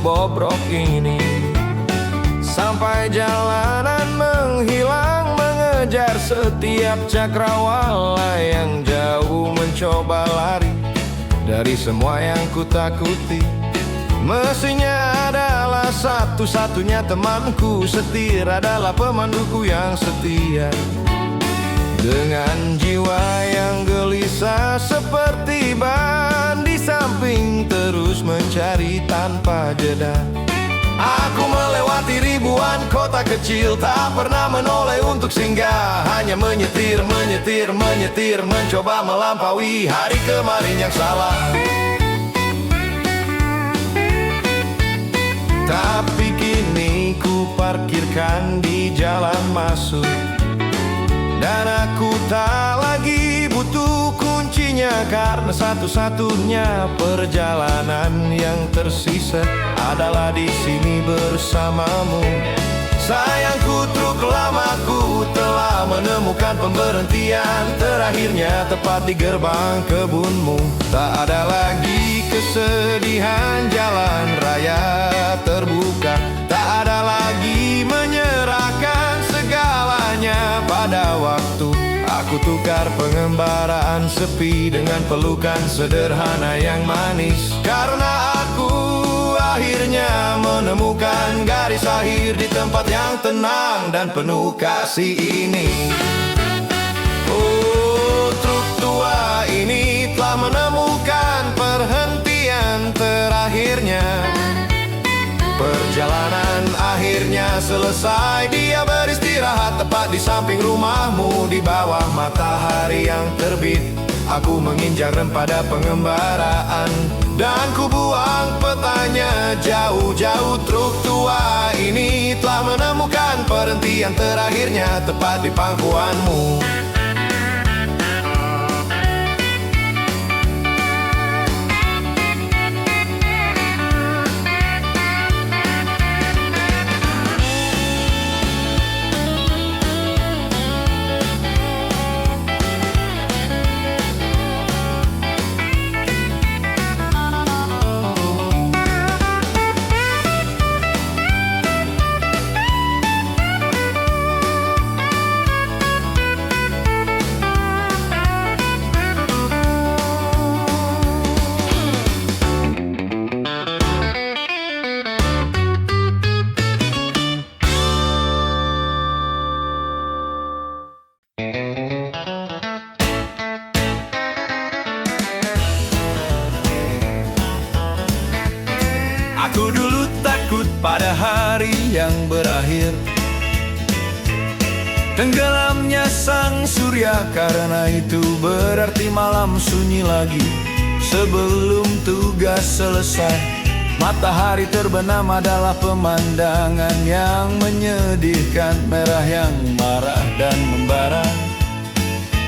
bobrok ini. Sampai jalanan menghilang, mengejar setiap cakrawala yang jauh, mencoba lari dari semua yang kutakuti. Mestinya adalah satu-satunya temanku, setir adalah pemanduku yang setia. Dengan jiwa yang gelisah seperti ban di samping, terus mencari tanpa jeda. Aku melewati ribuan kota kecil, tak pernah menoleh untuk singgah. Hanya menyetir, menyetir, menyetir, mencoba melampaui hari kemarin yang salah. Tapi kini ku parkirkan di jalan masuk, dan aku tak lagi butuh kuncinya, karena satu-satunya perjalanan yang tersisa adalah di sini bersamamu. Sayangku, truk lamaku telah menemukan pemberhentian terakhirnya tepat di gerbang kebunmu. Tak ada lagi kesedihan, jalan raya terbuka. Tak ada lagi menyerahkan segalanya pada waktu. Aku tukar pengembaraan sepi dengan pelukan sederhana yang manis, karena aku akhirnya menemukan garis akhir di tempat yang tenang dan penuh kasih ini. Oh, truk tua ini telah menemukan perhentian terakhirnya. Perjalanan akhirnya selesai, dia beristirahat tepat di samping rumahmu. Di bawah matahari yang terbit, aku menginjak rem pada pengembaraan, dan ku buang petanya jauh-jauh. Truk tua ini telah menemukan perhentian terakhirnya tepat di pangkuanmu. Aku dulu takut pada hari yang berakhir, tenggelamnya sang surya, karena itu berarti malam sunyi lagi. Sebelum tugas selesai, matahari terbenam adalah pemandangan yang menyedihkan. Merah yang marah dan membara,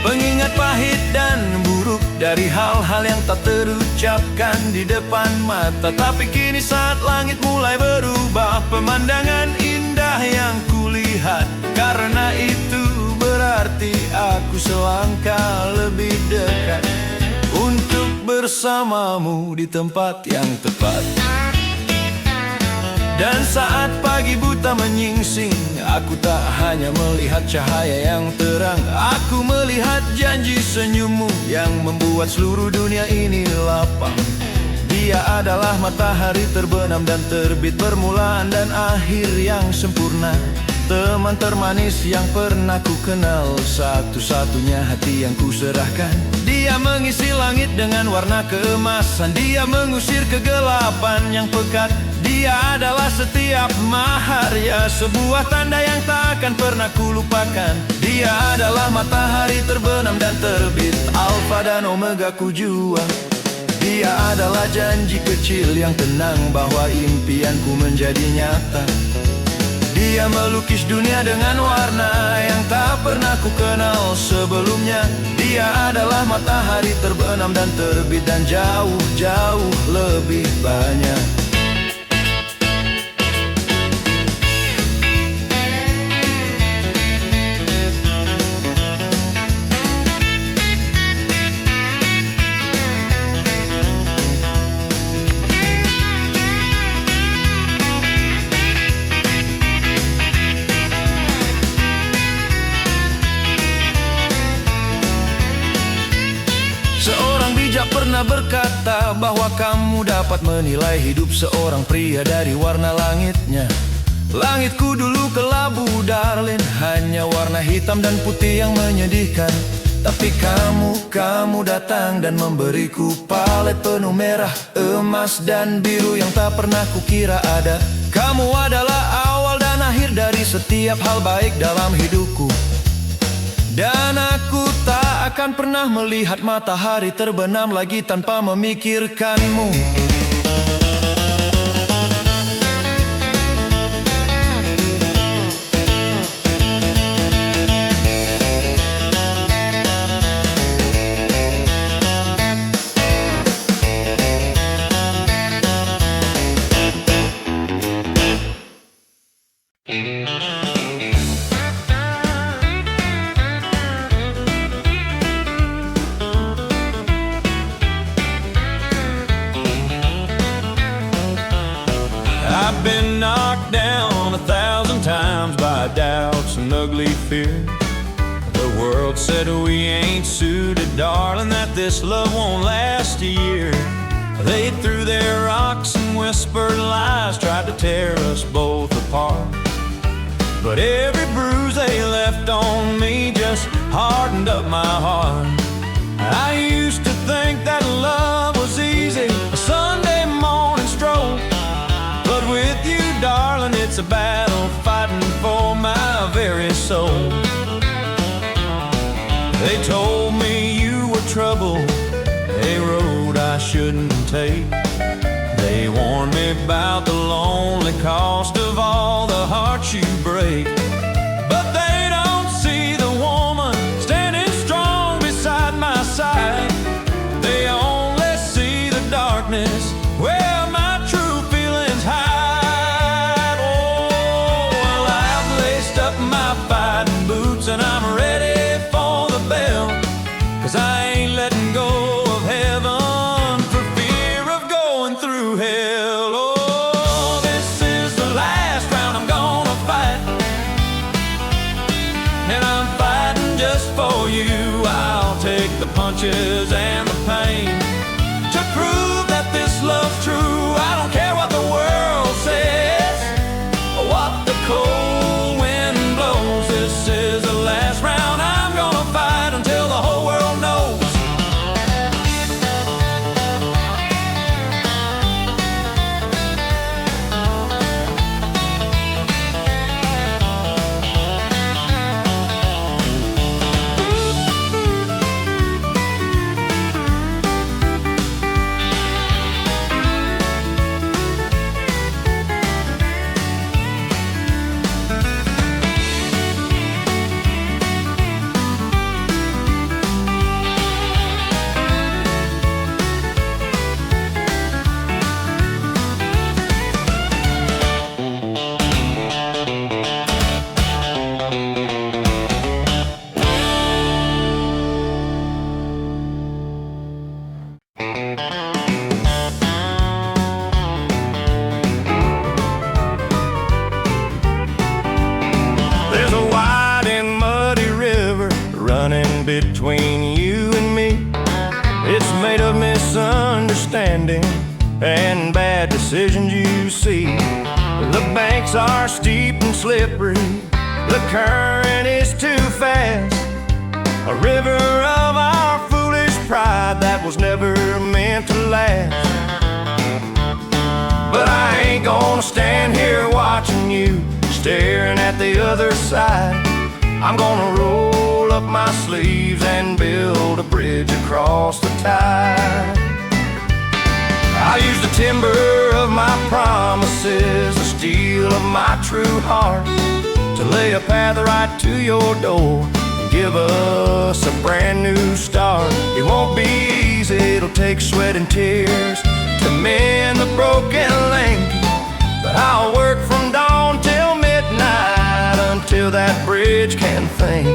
pengingat pahit dan buruk dari hal-hal yang tak terucapkan di depan mata. Tapi kini saat langit mulai berubah, pemandangan indah yang kulihat, karena itu berarti aku selangkah lebih dekat untuk bersamamu di tempat yang tepat. Dan saat pagi buta menyingsing, aku tak hanya melihat cahaya yang terang, aku melihat janji senyummu yang membuat seluruh dunia ini lapang. Dia adalah matahari terbenam dan terbit, permulaan dan akhir yang sempurna. Teman termanis yang pernah ku kenal, satu-satunya hati yang ku serahkan. Dia mengisi langit dengan warna keemasan, dia mengusir kegelapan yang pekat. Dia adalah setiap maharya, sebuah tanda yang tak akan pernah ku lupakan. Dia adalah matahari terbenam dan terbit, alfa dan omega ku juang. Dia adalah janji kecil yang tenang bahwa impianku menjadi nyata. Dia melukis dunia dengan warna yang tak pernah ku kenal sebelumnya. Dia adalah matahari terbenam dan terbit, dan jauh-jauh lebih banyak. Orang bijak pernah berkata bahwa kamu dapat menilai hidup seorang pria dari warna langitnya. Langitku dulu kelabu darling, hanya warna hitam dan putih yang menyedihkan. Tapi kamu datang dan memberiku palet penuh merah, emas dan biru yang tak pernah kukira ada. Kamu adalah awal dan akhir dari setiap hal baik dalam hidupku. Dan aku tak akan pernah melihat matahari terbenam lagi tanpa memikirkanmu. I've been knocked down 1,000 times by doubts and ugly fear. The world said we ain't suited, darling, that this love won't last a year. They threw their rocks and whispered lies, tried to tear us both apart. But every bruise they left on me just hardened up my heart. I used to think that love was easy, a Sunday morning stroll. But with you, darling, it's a battle fighting for my very soul. They told me you were trouble, a road I shouldn't take. They warned me about the lonely cost of all the hearts you break. But they don't see the woman standing strong beside my side. They only see the darkness where my true feelings hide. Oh, well, I've laced up my fighting boots and I'm ready for the bell, 'cause I ain't letting go of heaven for fear of going through hell. Oh, this is the last round I'm gonna fight, and I'm fighting just for you. I'll take the punches and the pain to prove that this love's true. I don't care what the world says or what the cold wind blows. This is the last round I'm gonna fight until the whole world knows. There's a wide and muddy river running between you and me. It's made of misunderstanding and bad decisions, you see. The banks are steep and slippery, the current is too fast. A river of our foolish pride that was never meant to last. But I ain't gonna stand here watching you staring at the other side. I'm gonna roll up my sleeves and build a bridge across the tide. I'll use the timber of my promises, the steel of my true heart, to lay a path right to your door and give us a brand new start. It won't be easy, it'll take sweat and tears to mend the broken link, but I'll work from dawn till midnight until that bridge can think.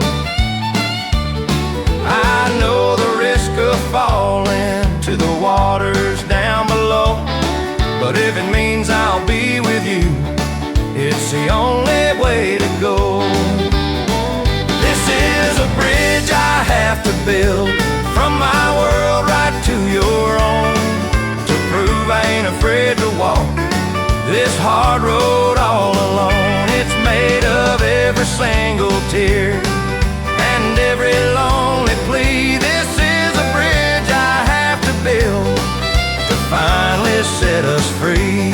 I know the risk of falling to the waters down below, but if it means I'll be with you, it's the only way to go. This is a bridge I have to build from my world right to finally set us free.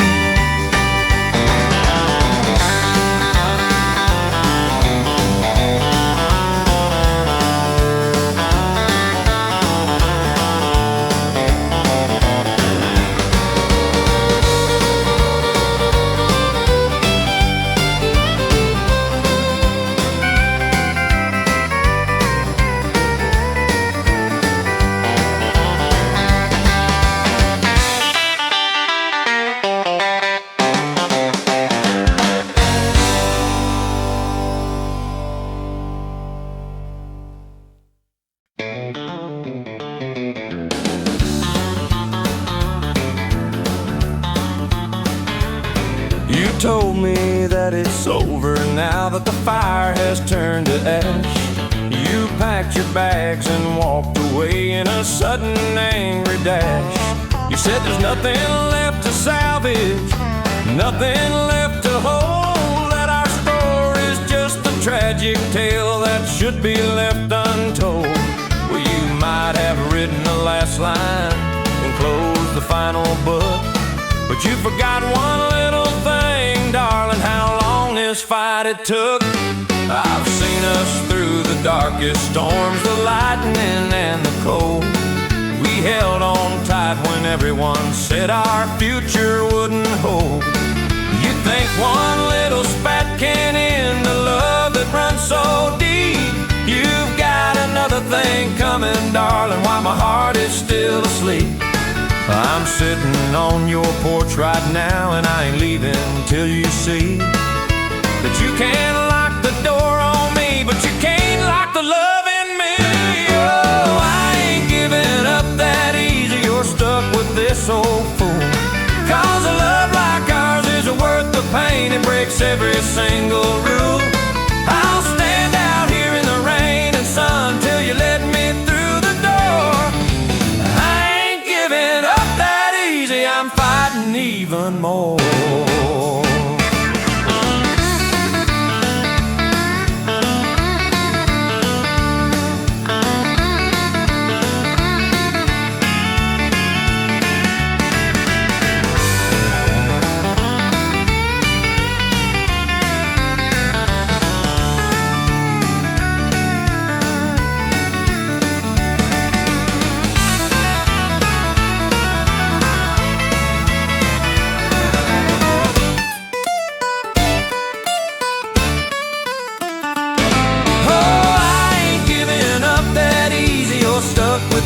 You told me that it's over now that the fire has turned to ash. You packed your bags and walked away in a sudden angry dash. You said there's nothing left to salvage, nothing left to hold, that our story's just a tragic tale that should be left untold. Well, you might have written the last line and closed the final book, but you forgot one little thing, darling, how long this fight it took. I've seen us through the darkest storms, the lightning and the cold. We held on tight when everyone said our future wouldn't hold. You think one little spat can end a love that runs so deep? You've got another thing coming, darling, while my heart is still asleep. I'm sitting on your porch right now, and I ain't leaving till you see that you can't lock the door on me, but you can't lock the love in me. Oh, I ain't giving up that easy. You're stuck with this old fool, 'cause a love like ours isn't worth the pain. It breaks every single rule. I'll stand out here in the rain and sun till you let me through the door. I ain't giving up that easy. I'm fighting even more.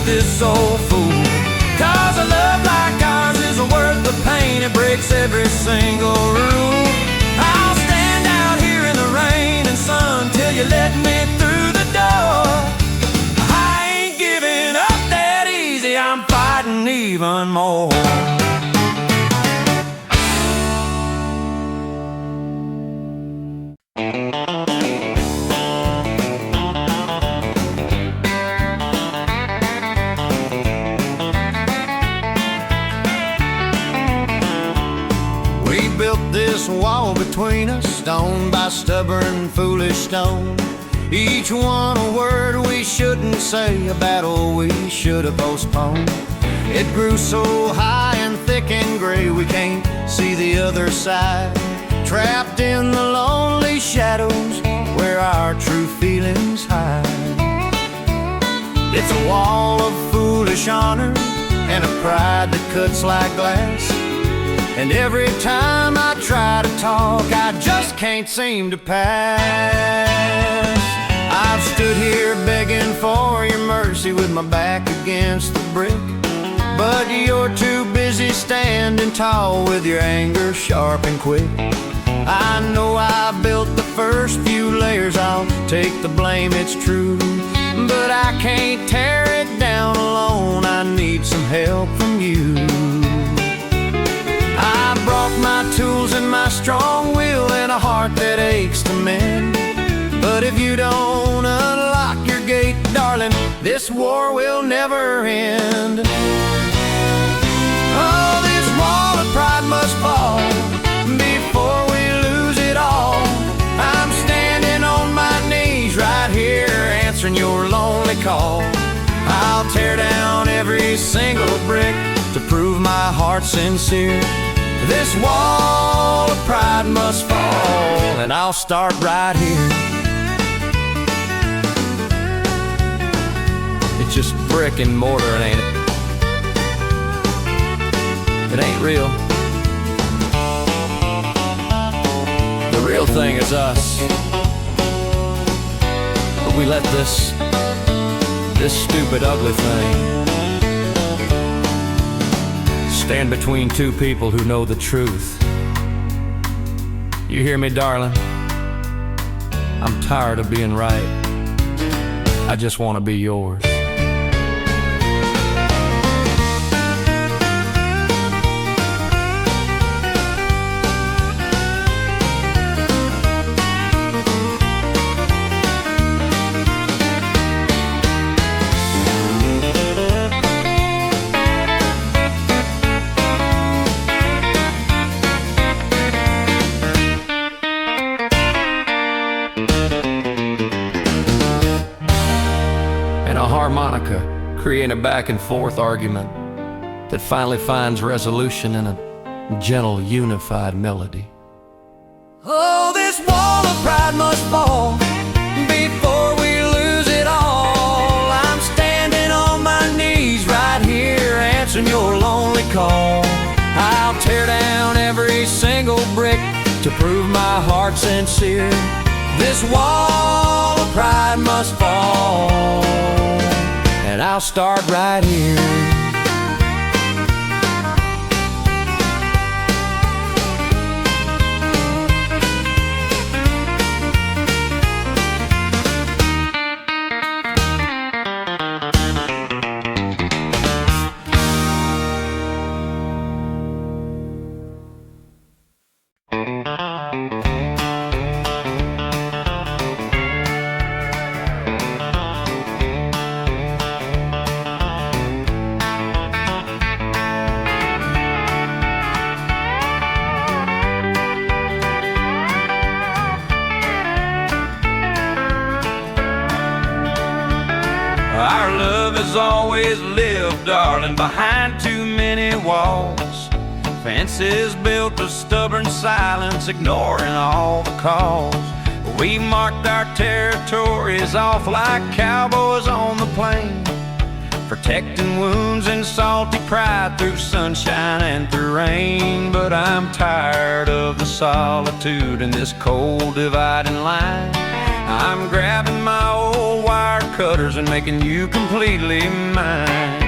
This old fool, 'cause a love like ours isn't worth the pain. It breaks every single rule. I'll stand out here in the rain and sun till you let me through the door. I ain't giving up that easy. I'm fighting even more. This wall between us, stone by stubborn, foolish stone. Each one a word we shouldn't say, a battle we should have postponed. It grew so high and thick and gray we can't see the other side. Trapped in the lonely shadows where our true feelings hide. It's a wall of foolish honor and a pride that cuts like glass. And every time I try to talk, I just can't seem to pass. I've stood here begging for your mercy with my back against the brick, but you're too busy standing tall with your anger sharp and quick. I know I built the first few layers, I'll take the blame, it's true, but I can't tear it down alone. I need some help from you. I brought my tools and my strong will and a heart that aches to mend, but if you don't unlock your gate, darling, this war will never end. Oh, this wall of pride must fall before we lose it all. I'm standing on my knees right here answering your lonely call. I'll tear down every single brick to prove my heart heart sincere. This wall of pride must fall, and I'll start right here. It's just brick and mortar, ain't it? It ain't real. The real thing is us. But we let this stupid, ugly thing stand between two people who know the truth. You hear me, darling? I'm tired of being right. I just want to be yours. Harmonica, creating a back and forth argument that finally finds resolution in a gentle, unified melody. Oh, this wall of pride must fall before we lose it all. I'm standing on my knees right here, answering your lonely call. I'll tear down every single brick to prove my heart sincere. This wall of pride must fall, and I'll start right here. Our love has always lived, darling, behind too many walls. Fences built of stubborn silence, ignoring all the calls. We marked our territories off like cowboys on the plain, protecting wounds and salty pride through sunshine and through rain. But I'm tired of the solitude and this cold dividing line. I'm grabbing my old wire cutters and making you completely mine.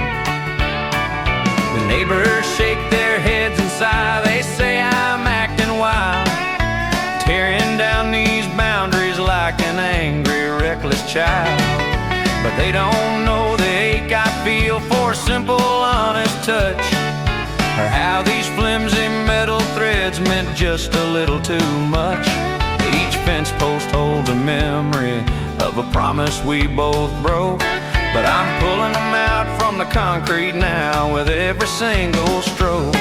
The neighbors shake their heads and sigh. They say I'm acting wild, tearing down these boundaries like an angry, reckless child. But they don't know the ache I feel for a simple, honest touch, or how these flimsy metal threads meant just a little too much. Each fence post holds a memory of a promise we both broke, but I'm pulling them out from the concrete now with every single stroke.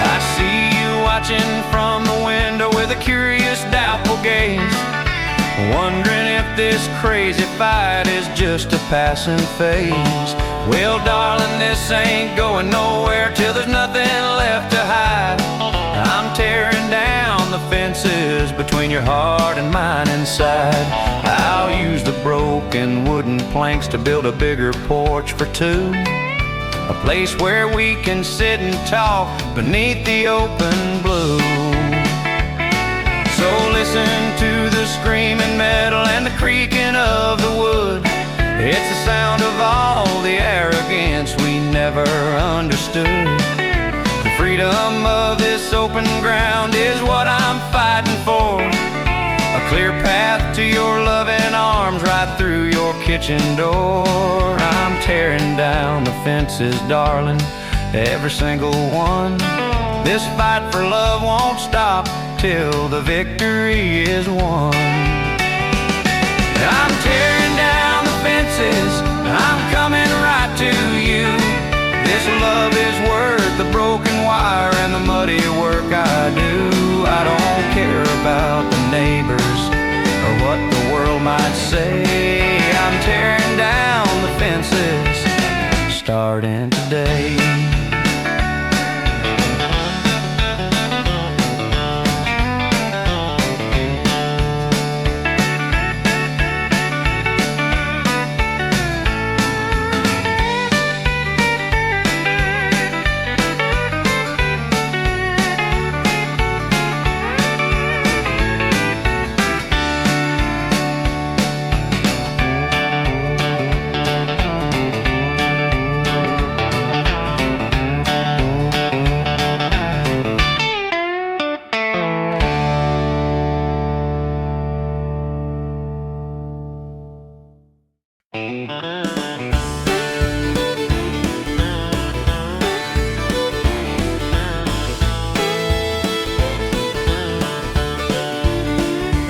I see you watching from the window with a curious, doubtful gaze, wondering if this crazy fight is just a passing phase. Well, darling, this ain't going nowhere till there's nothing left to hide. I'm tearing down the fences between your heart and mine inside. I'll use the broken wooden planks to build a bigger porch for two, a place where we can sit and talk beneath the open blue. So listen to the screaming metal and the creaking of the wood. It's the sound of all the arrogance we never understood. The freedom of this open ground is what I'm fighting for. A clear path to your loving arms right through your kitchen door. I'm tearing down the fences, darling, every single one. This fight for love won't stop till the victory is won. I'm tearing down the fences, I'm coming right to you. This love is worth the broken wire and the muddy work I do. I don't care about the neighbors or what the world might say. I'm tearing down the fences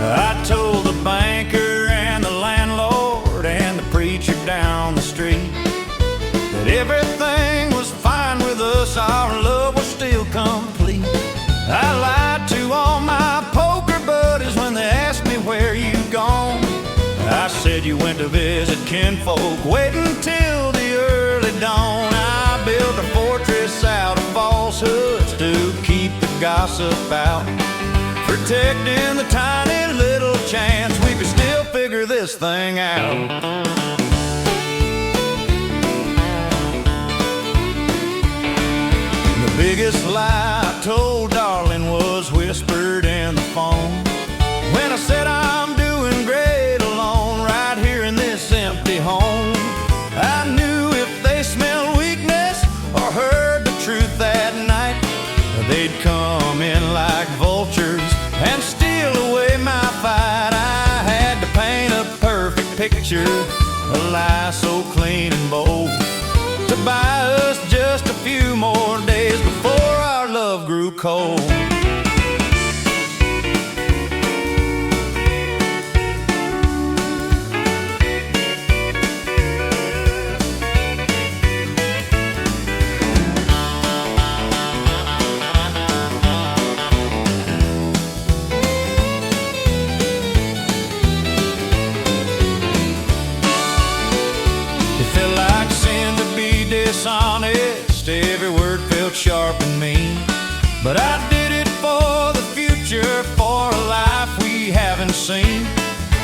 I told the banker and the landlord and the preacher down the street that everything was fine with us, our love was still complete. I lied to all my poker buddies when they asked me where you'd gone. I said you went to visit kinfolk, waiting till the early dawn. I built a fortress out of falsehoods to keep the gossip out, protecting the tiny little chance we could still figure this thing out. The biggest lie I told darling was whispered in the phone when I said I'm doing great alone right here in this empty home. I knew if they smelled weakness or heard the truth that night, they'd come in like vultures and steal away my fight. I had to paint a perfect picture, a lie so clean and bold, to buy us just a few more days before our love grew cold. Dishonest, every word felt sharp and mean, but I did it for the future, for a life we haven't seen.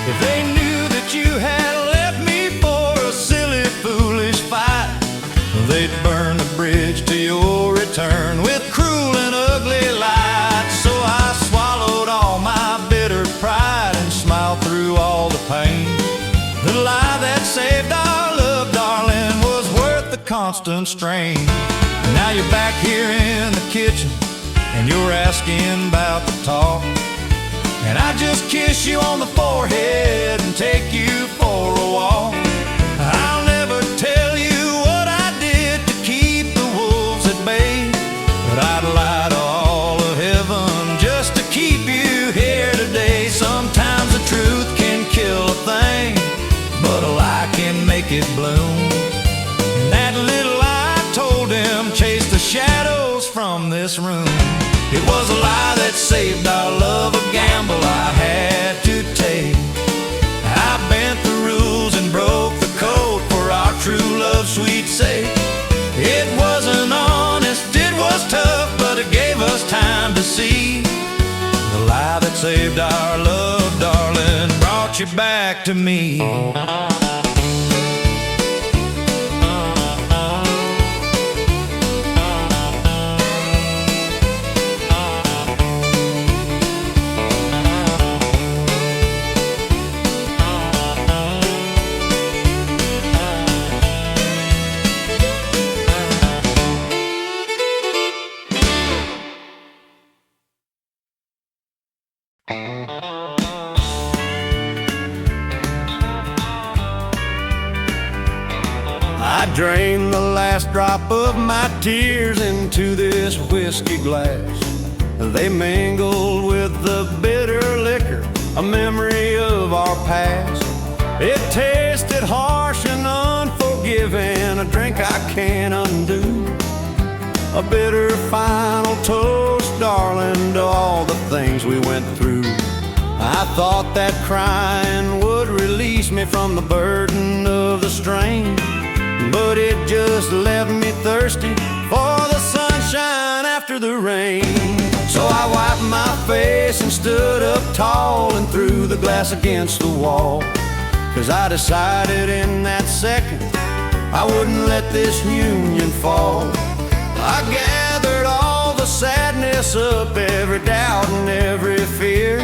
If they knew that you had left me for a silly, foolish fight, they'd burn the bridge to your return with cruel and ugly light. So I swallowed all my bitter pride and smiled through all the pain. The lie that saved our love, darling, was worth the constant strain. Now you're back here in the kitchen and you're asking about the talk, and I just kiss you on the forehead and take you for a walk. I'll never tell you what I did to keep the wolves at bay, but I'd lie to all of heaven just to keep you here today. Sometimes the truth can kill a thing, but a lie can make it bloom. And that little lie I told him chased the shadows from this room. It was a lie that saved our love, a gamble I had to take. I bent the rules and broke the code for our true love's sweet sake. It wasn't honest, it was tough, but it gave us time to see. The lie that saved our love, darling, brought you back to me. I drained the last drop of my tears into this whiskey glass. They mingled with the bitter liquor, a memory of our past. It tasted harsh and unforgiving, a drink I can't undo. A bitter final toast, darling, to all the things we went through. I thought that crying would release me from the burden of the strain, but it just left me thirsty for the sunshine after the rain. So I wiped my face and stood up tall and threw the glass against the wall, 'cause I decided in that second I wouldn't let this union fall. I gathered all the sadness up, every doubt and every fear,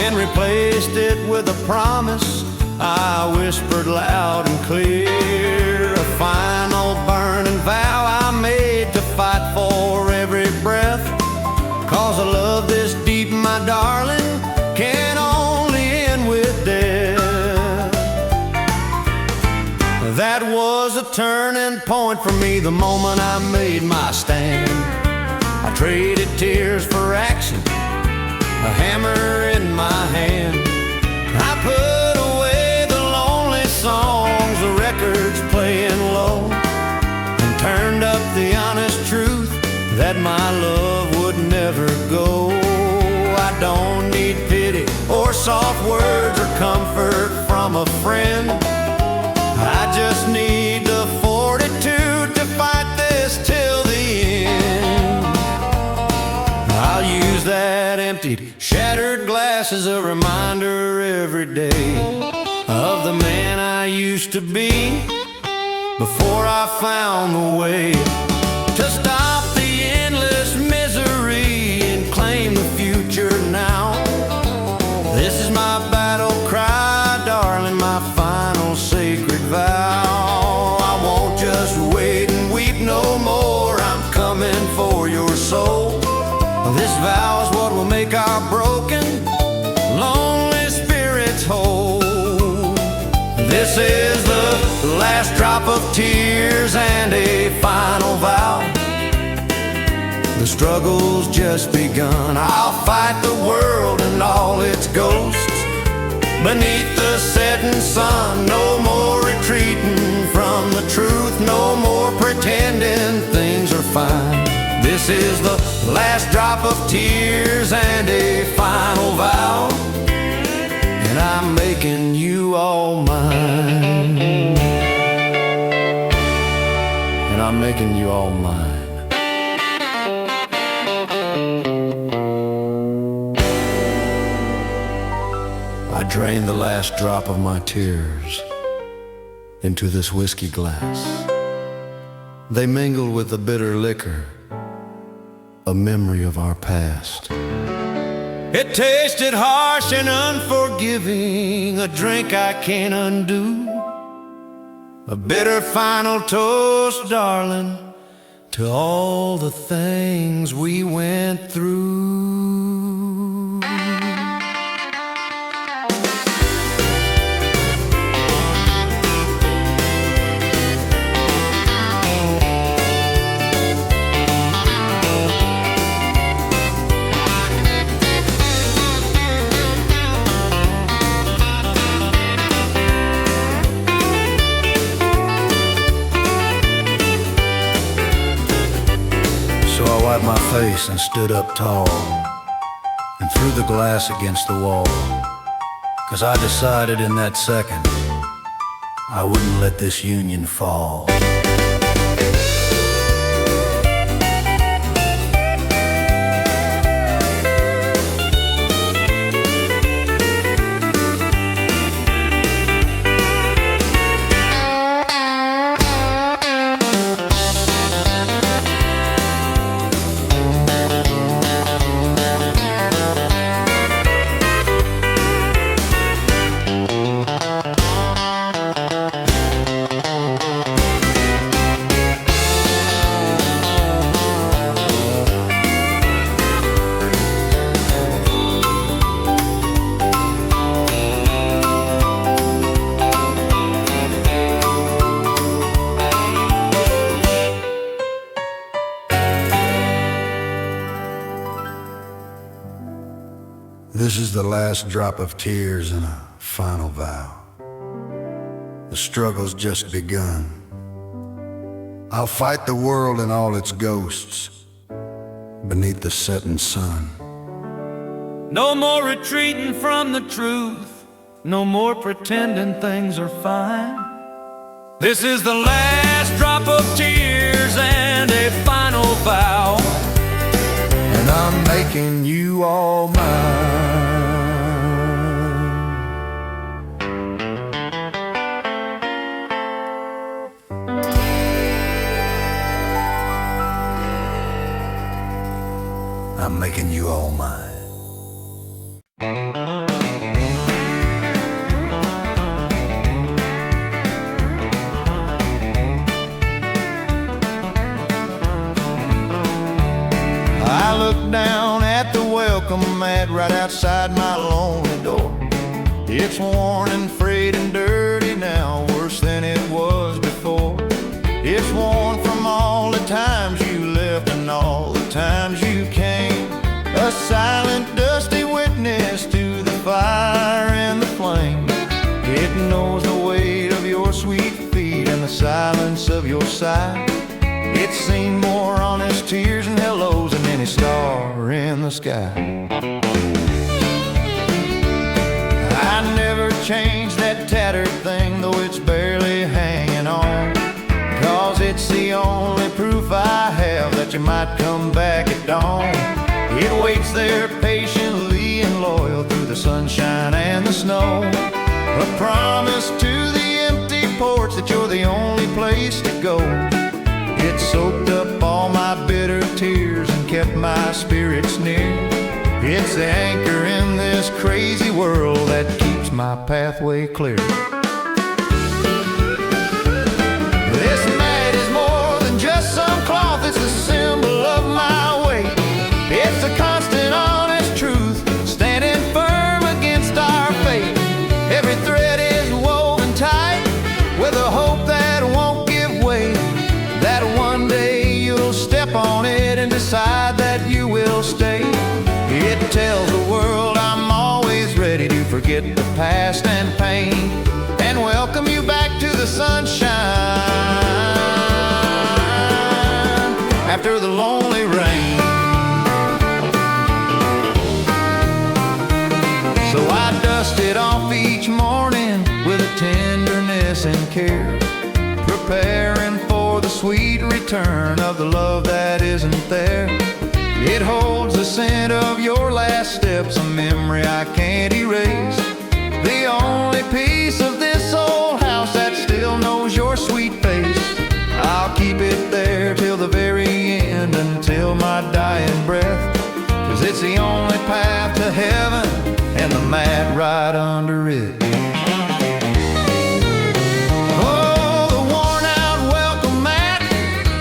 and replaced it with a promise I whispered loud and clear. A final burning vow I made to fight for every breath, 'cause a love this deep, my darling, can only end with death. That was a turning point for me the moment I made my stand. I traded tears for action, a hammer in my hand. I put away the lonely songs, the records playing low, and turned up the honest truth that my love would never go. I don't need pity or soft words or comfort from a friend. I just need the fortitude to fight this till the end. I'll use that emptied, shattered glass as a reminder every day of the man I used to be before I found the way to stop the endless misery and claim the future now. This is my battle cry, darling, my final sacred vow. I won't just wait and weep no more, I'm coming for your soul. This vow is what will make our broken, lonely spirits whole. This is the last drop of tears and a final vow. The struggle's just begun. I'll fight the world and all its ghosts beneath the setting sun. No more retreating from the truth, no more pretending things are fine. This is the last drop of tears and a final vow, and I'm making you all mine. And I'm making you all mine. I drained the last drop of my tears into this whiskey glass. They mingle with the bitter liquor, a memory of our past. It tasted harsh and unforgiving, a drink I can't undo. A bitter final toast, darling, to all the things we went through. Wiped my face and stood up tall and threw the glass against the wall, 'cause I decided in that second I wouldn't let this union fall. This is the last drop of tears and a final vow. The struggle's just begun. I'll fight the world and all its ghosts beneath the setting sun. No more retreating from the truth, no more pretending things are fine. This is the last drop of tears and a final vow, and I'm making you all mine. I'm making you all mine. I look down at the welcome mat right outside my lonely door. It's worn and frayed and dirty now, worse than it was the silence of your sigh. It's seen more honest tears and hellos than any star in the sky. I never changed that tattered thing, though it's barely hanging on, 'cause it's the only proof I have that you might come back at dawn. It waits there patiently and loyal through the sunshine and the snow, a promise to the empty porch that you're the only place to go. It soaked up all my bitter tears and kept my spirits near. It's the anchor in this crazy world that keeps my pathway clear. This mat is more than just some cloth, it's a symbol of my weight. It's a constant honest truth, standing firm against our fate. Every thread is woven tight with a hope that won't give way, that one day you'll step on it and decide that you will stay. It tells the world I'm always ready to forget the past and pain and welcome you back to the sunshine after the lonely rain. So I dust it off each morning with a tenderness and care, preparing for the sweet return of the love that isn't there. It holds the scent of your last steps, a memory I can't erase, the only piece of this old house that still knows your sweet face. I'll keep it there till the very end, until my dying breath, 'cause it's the only path to heaven and the mat right under it. Oh, the worn out welcome mat,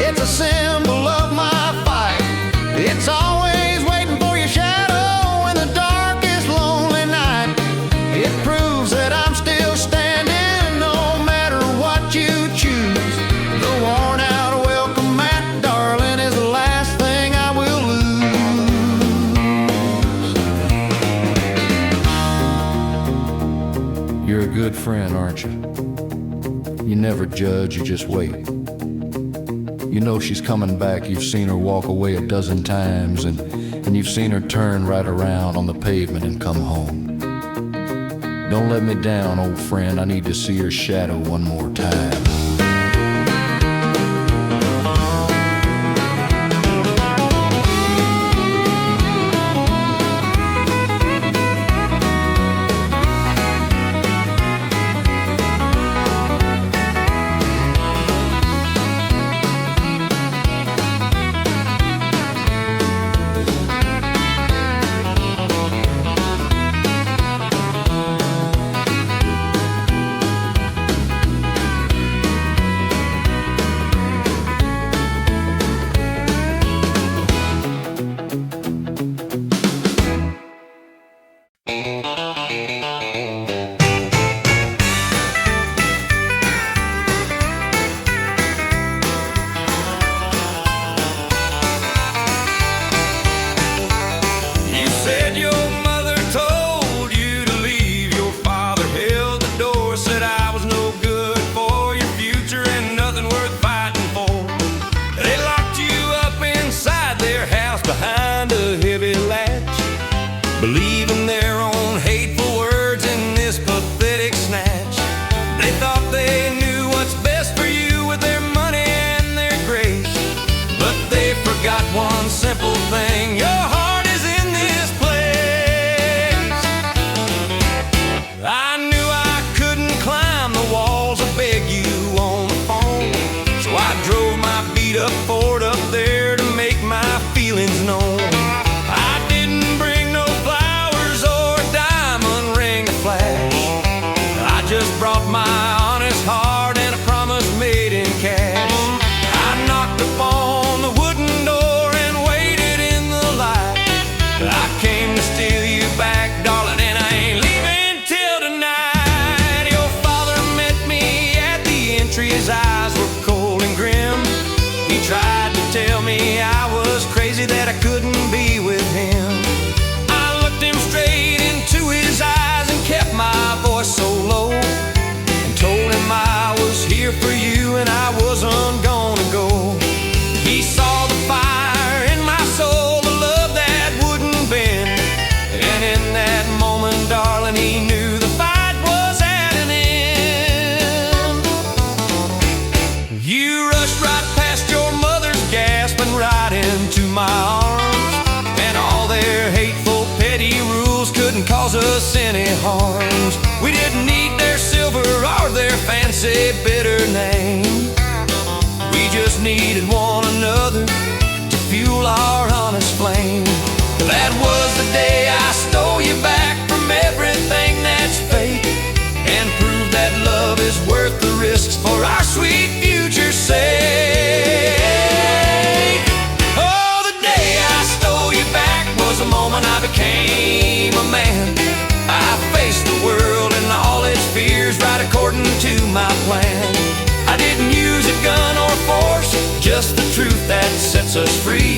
it's a symbol of my fight. It's always waiting for your shadow in the darkest lonely night. It proves that I'm still standing no matter what you choose. The worn out welcome mat, darling, is the last thing I will lose. You're a good friend, aren't you? You never judge, you just wait. You know she's coming back, you've seen her walk away a dozen times, and you've seen her turn right around on the pavement and come home. Don't let me down, old friend, I need to see her shadow one more time. believing their own hateful words in this pathetic snatch. They thought they knew what's best for you with their money and their grace, but they forgot one simple thing: your heart is in this place. I knew I couldn't climb the walls or beg you on the phone, so I drove my beat up Ford up there to make my feelings known. Brought my honest heart and a promise made in cash. I knocked upon the wooden door and waited in the light. I came to steal you back, darling, and I ain't leaving till tonight. Your father met me at the entry, his eyes were cold and grim. He tried to tell me I was crazy, that I couldn't be with him. I looked him straight into his eyes and kept my voice so low, told him I was here for you and I wasn't gonna go. He saw the fire in my soul, the love that wouldn't bend. And in that moment, darling, he knew the fight was at an end. You rushed right past your mother's gasp and right into my arms. And all their hateful, petty rules couldn't cause us any harms. We didn't need their silver or their fancy bitter name. We just needed one another to fuel our honest flame. That was the day I stole you back from everything that's fake, and proved that love is worth the risks for our sweet future's sake. Oh, the day I stole you back was the moment I became a man. I faced the world and all its fears right according to my plan. I didn't use a gun or force, just the truth that sets us free.